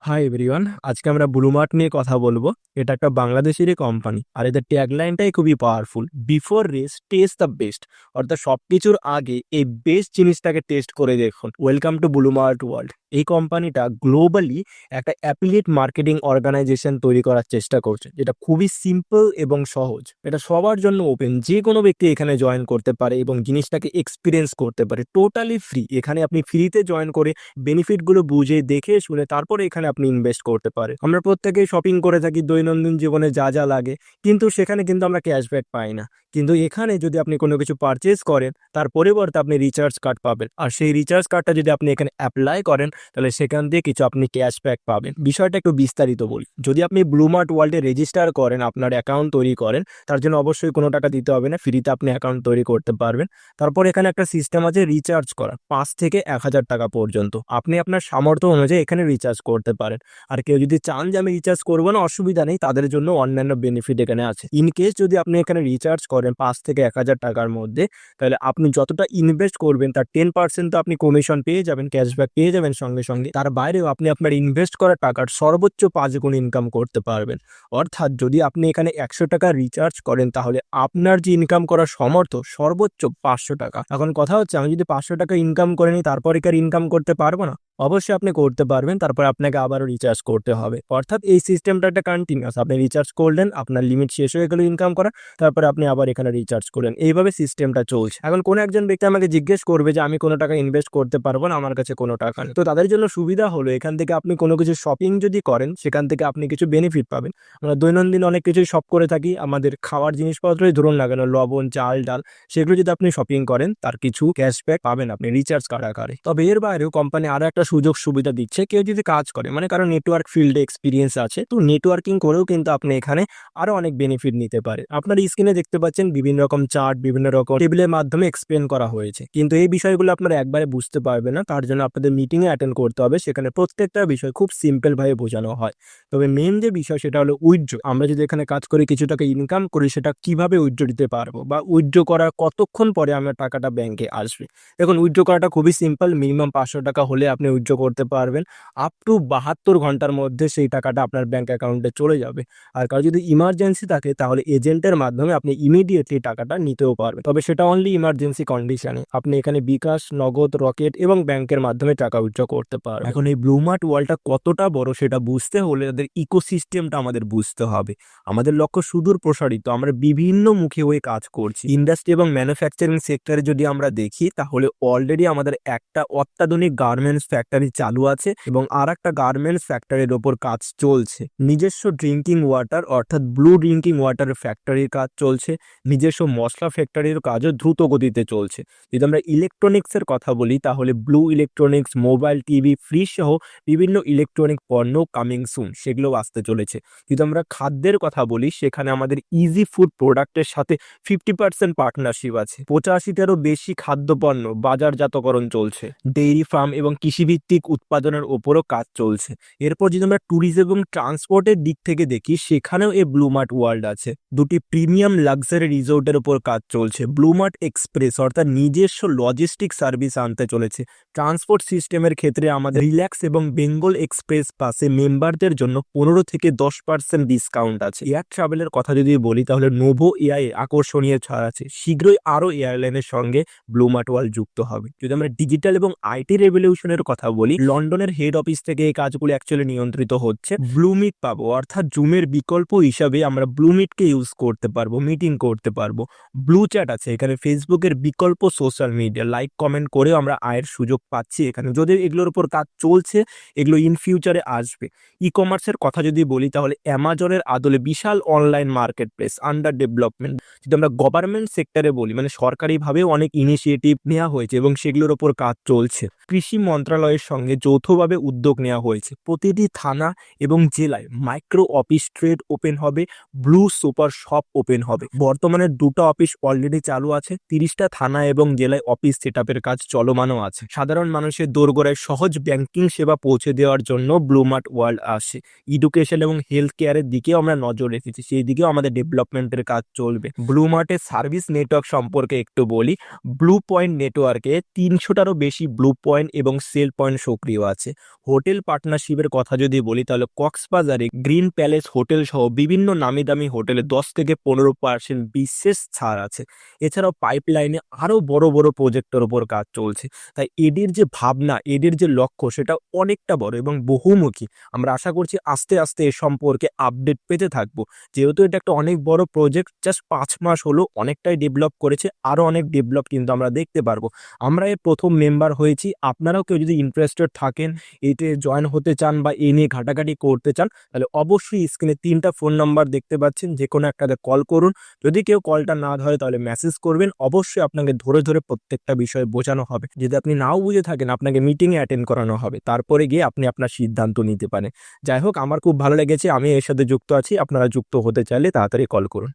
Hi everyone, আজকে আমরা ব্লুমার্ট নিয়ে কথা বলবো। এটা একটা বাংলাদেশেরই কোম্পানি, আর এদের ট্যাগলাইনটাই খুবই powerful. Before race test the best. অর্থাৎ সবকিছুর আগে এই বেস্ট জিনিসটাকে টেস্ট করে দেখুন। Welcome to Bluemart world. এই কোম্পানিটা গ্লোবালি একটা অ্যাফিলিয়েট মার্কেটিং অর্গানাইজেশন তৈরি করার চেষ্টা করছে, যেটা খুবই সিম্পল এবং সহজ। এটা সবার জন্য ওপেন, যে কোনো ব্যক্তি এখানে জয়েন করতে পারে এবং জিনিসটাকে এক্সপিরিয়েন্স করতে পারে। Totally free. এখানে আপনি ফ্রিতে জয়েন করে বেনিফিটগুলো বুঝে দেখে শুনে তারপরে এখানে আপনি ইনভেস্ট করতে পারেন। আমরা প্রত্যেকেই শপিং করে থাকি দৈনন্দিন জীবনে যা যা লাগে, কিন্তু সেখানে কিন্তু আমরা ক্যাশব্যাক পাই না। কিন্তু এখানে যদি আপনি কোনো কিছু পারচেজ করেন, তার পরিবর্তে আপনি রিচার্জ কার্ড পাবেন, আর সেই রিচার্জ কার্ডটা যদি আপনি এখানে অ্যাপ্লাই করেন, তাহলে সেখান দিয়ে কিছু আপনি ক্যাশব্যাক পাবেন। বিষয়টা একটু বিস্তারিত বলি। যদি আপনি ব্লুমার্ট ওয়ার্ল্ডে রেজিস্টার করেন, আপনার অ্যাকাউন্ট তৈরি করেন, তার জন্য অবশ্যই কোনো টাকা দিতে হবে না, ফ্রিতে আপনি অ্যাকাউন্ট তৈরি করতে পারবেন। তারপর এখানে একটা সিস্টেম আছে রিচার্জ করা, 5 থেকে 1000 টাকা পর্যন্ত আপনি আপনার সামর্থ্য অনুযায়ী এখানে রিচার্জ করতে পারেন। আর কেউ যদি চান যে আমি রিচার্জ করবো না, অসুবিধা নেই, তাদের জন্য অন্যান্য বেনিফিট এখানে আছে। ইন কেস যদি আপনি এখানে রিচার্জ করেন 5 থেকে 1000 টাকার মধ্যে, তাহলে আপনি যতটা ইনভেস্ট করবেন তার 10% তো আপনি কমিশন পেয়ে যাবেন, ক্যাশব্যাক পেয়ে যাবেন সঙ্গে সঙ্গে। তার বাইরেও আপনি আপনার ইনভেস্ট করা টাকার সর্বোচ্চ 5 গুণ ইনকাম করতে পারবেন। অর্থাৎ যদি আপনি এখানে 100 টাকা রিচার্জ করেন, তাহলে আপনার যে ইনকাম করার সামর্থ্য সর্বোচ্চ 500 টাকা। এখন কথা হচ্ছে, আমি যদি 500 টাকা ইনকাম করে নিই, তারপরে কি আর ইনকাম করতে পারবো না? অবশ্যই আপনি করতে পারবেন। তারপর আপনাকে আবারও রিচার্জ করতে হবে। অর্থাৎ এই সিস্টেমটা একটা কন্টিনিউয়াস। আপনি রিচার্জ করলেন, আপনার লিমিট শেষ হয়ে গেল ইনকাম করা, তারপরে আপনি আবার এখানে রিচার্জ করলেন। এইভাবে সিস্টেমটা চলছে। এখন কোনো একজন ব্যক্তি আমাকে জিজ্ঞেস করবে যে আমি কোনো টাকা ইনভেস্ট করতে পারবো না, আমার কাছে কোনো টাকা নেই। তো তাদের জন্য সুবিধা হলো, এখান থেকে আপনি কোনো কিছু শপিং যদি করেন, সেখান থেকে আপনি কিছু বেনিফিট পাবেন। আমরা দৈনন্দিন অনেক কিছুই শপ করে থাকি, আমাদের খাওয়ার জিনিসপত্রই ধরুন না কেন, লবণ, চাল, ডাল, সেগুলো যদি আপনি শপিং করেন, তার কিছু ক্যাশব্যাক পাবেন আপনি রিচার্জ কার্ড আকারে। তবে এর বাইরেও কোম্পানি আরো একটা সুযোগ সুবিধা দিচ্ছে। কেউ যদি কাজ করে, মানে কারণ নেটওয়ার্ক ফিল্ডে এক্সপিরিয়েন্স আছে, তো নেটওয়ার্কিং করেও কিন্তু আপনি এখানে আরো অনেক বেনিফিট নিতে পারেন। আপনার স্ক্রিনে দেখতে পাচ্ছেন বিভিন্ন রকম চার্ট, বিভিন্ন রকম টেবিলের মাধ্যমে এক্সপ্লেন করা হয়েছে, কিন্তু এই বিষয়গুলো আপনারা একবারে বুঝতে পারবেন না। তার জন্য আপনাদের মিটিংয়ে অ্যাটেন্ড করতে হবে, সেখানে প্রত্যেকটা বিষয় খুব সিম্পল ভাবে বোঝানো হয়। তবে মেন যে বিষয় সেটা হলো উইথড্র। আমরা যদি এখানে কাজ করে কিছু টাকা ইনকাম করি, সেটা কিভাবে উইথড্র দিতে পারবো, বা উইথড্র করার কতক্ষণ পরে আমার টাকাটা ব্যাংকে আসবে। দেখুন, উইথড্র করাটা খুবই সিম্পল। মিনিমাম 500 টাকা হলে আপনি উইথড্র করতে পারবেন। আপ টু 72 ঘন্টার মধ্যে সেই টাকাটা আপনার ব্যাংক অ্যাকাউন্টে চলে যাবে। আর কারো যদি ইমার্জেন্সি থাকে, তাহলে এজেন্টের মাধ্যমে আপনি ইমিডিয়েটলি টাকাটা নিতেও পারবেন। তবে সেটা অনলি ইমার্জেন্সি কন্ডিশনে। আপনি এখানে বিকাশ, নগদ, রকেট এবং ব্যাংকের মাধ্যমে টাকা উইথড্র করতে পারবেন। এখন এই ব্লুমার্ট ওয়ার্ল্ডটা কতটা বড় সেটা বুঝতে হলে তাদের ইকোসিস্টেমটা আমাদের বুঝতে হবে। আমাদের লক্ষ্য সুদূর প্রসারিত। আমরা বিভিন্ন মুখে হয়ে কাজ করছি। ইন্ডাস্ট্রি এবং ম্যানুফ্যাকচারিং সেক্টরে যদি আমরা দেখি, তাহলে অলরেডি আমাদের একটা অত্যাধুনিক গার্মেন্টস ফ্যাক্টরি চালু আছে এবং আর একটা গার্মেন্টস ফ্যাক্টরির ওপর কাজ চলছে। নিজস্ব ড্রিঙ্কিং ওয়াটার অর্থাৎ ব্লু ড্রিঙ্কিং ওয়াটারের ফ্যাক্টরির কাজ চলছে। নিজস্ব মশলা ফ্যাক্টরির কাজও দ্রুত গতিতে চলছে। যদি আমরা ইলেকট্রনিক্সের কথা বলি, তাহলে blue electronics, mobile, TV, fridge সহ বিভিন্ন ইলেকট্রনিক পণ্য কামিং সুন, সেগুলোও আসতে চলেছে। যদি আমরা খাদ্যের কথা বলি, সেখানে আমাদের ইজি ফুড প্রোডাক্টের সাথে 50% পার্টনারশিপ আছে। 85টারও বেশি খাদ্যপণ্য বাজারজাতকরণ চলছে। ডেইরি ফার্ম এবং কৃষিভিত্তিক উৎপাদনের ওপরও কাজ চলছে। এরপর যদি আমরা ট্যুরিজম এবং ট্রান্সপোর্টের দিক থেকে দেখি, সেখানেও এই ব্লুমার্ট ওয়ার্ল্ড আছে। দুটি প্রিমিয়াম লাক্সারি রিসোর্টের ওপর কাজ চলছে। ব্লুমার্ট এক্সপ্রেস অর্থাৎ নিজস্ব লজিস্টিক সার্ভিস আনতে চলেছে। ট্রান্সপোর্ট সিস্টেমের ক্ষেত্রে আমাদের রিল্যাক্স এবং বেঙ্গল এক্সপ্রেস পাসে মেম্বারদের জন্য 15 থেকে 10% ডিসকাউন্ট আছে। এয়ার ট্রাভেলের কথা যদি বলি, তাহলে নোভো এআই আকর্ষণীয় ছাড় আছে। শীঘ্রই আরও এয়ারলাইনের সঙ্গে ব্লুমার্ট ওয়ার্ল্ড যুক্ত হবে। যদি আমরা ডিজিটাল এবং আইটি রেভলিউশনের কথা বলি, লন্ডনের হেড অফিস থেকে এই কাজগুলো অ্যাকচুয়ালি নিয়ন্ত্রিত হচ্ছে। ব্লুমিট পাবো, অর্থাৎ জুমের বিকল্প হিসাবে আমরা ব্লুমিটকে ইউজ করতে পারবো, মিটিং করতে পারবো। ব্লু চ্যাট আছে, এখানে ফেসবুকের বিকল্প সোশ্যাল মিডিয়া, লাইক কমেন্ট করেও আমরা আয়ের সুযোগ পাচ্ছি এখানে। যদি এগুলোর উপর কাজ চলছে, এগুলো ইন ফিউচারে আসবে। ই কমার্সের কথা যদি বলি, তাহলে অ্যামাজনের আদলে বিশাল online market place under development. যদি আমরা গভর্নমেন্ট সেক্টরে বলি, মানে সরকারিভাবেও অনেক ইনিশিয়েটিভ নেওয়া হয়েছে এবং সেগুলোর ওপর কাজ চলছে। কৃষি মন্ত্রণালয়ের সঙ্গে যৌথভাবে উদ্যোগ নেওয়া হয়েছে। প্রতিটি থানা এবং জেলায় মাইক্রো অফিস ট্রেড ওপেন হবে, ব্লু সুপার শপ ওপেন হবে। বর্তমানে 2টা অফিস অলরেডি চালু আছে। 30টা থানা এবং জেলায় অফিস সেটআপের কাজ চলমানও আছে। সাধারণ মানুষের দোরগোড়ায় সহজ ব্যাংকিং সেবা পৌঁছে দেওয়ার জন্য ব্লুমার্ট ওয়ার্ল্ড আসে। এডুকেশন এবং হেলথ কেয়ারের দিকেও আমরা নজর রেখেছি, সেই দিকেও আমাদের ডেভেলপমেন্টের কাজ চলবে। ব্লুমার্টের সার্ভিস নেটওয়ার্ক সম্পর্কে একটু বলি। ব্লু পয়েন্ট নেটওয়ার্কে 300টারও বেশি ব্লু পয়েন্ট এবং সেল পয়েন্ট সক্রিয় আছে। হোটেল পার্টনারশিপের কথা যদি বলি তাহলে কক্সবাজারে গ্রিন প্যালেস হোটেল সহ বিভিন্ন নামি দামি হোটেলে 10 থেকে 15% বিশেষ ছাড় আছে। এছাড়াও পাইপলাইনে আরও বড় বড় প্রজেক্টের ওপর কাজ চলছে। তাই এদের যে ভাবনা, এদের যে লক্ষ্য সেটা অনেকটা বড় এবং বহুমুখী। আমরা আশা করছি আস্তে আস্তে এ সম্পর্কে আপডেট পেতে থাকবো। যেহেতু এটা একটা অনেক বড় প্রজেক্ট, জাস্ট 5 মাস হলো, অনেকটাই ডেভেলপ করেছে, আরও অনেক ডেভেলপ কিন্তু আমরা দেখতে পারবো। আমরা এর প্রথম মেম্বার হয়েছি। আপনারাও কেউ যদি ইন্টারেস্টেড থাকেন, এতে জয়েন হতে চান বা এ নিয়ে ঘাটাঘাটি করতে চান, তাহলে অবশ্যই স্ক্রিনে 3টা ফোন নাম্বার দেখতে পাচ্ছেন, যে কোনো একটাতে কল করুন। যদি কেউ কলটা না ধরে তাহলে মেসেজ করবেন। অবশ্যই আপনাকে ধরে ধরে প্রত্যেকটা বিষয় বোঝানো হবে। যদি আপনি নাও বুঝে থাকেন, আপনাকে মিটিংয়ে অ্যাটেন্ড করানো হবে। তারপরে গিয়ে আপনি আপনার সিদ্ধান্ত নিতে পারেন। যাই হোক, আমার খুব ভালো লেগেছে, আমি এর সাথে যুক্ত আছি। আপনারা যুক্ত হতে চাইলে তাড়াতাড়ি কল করুন।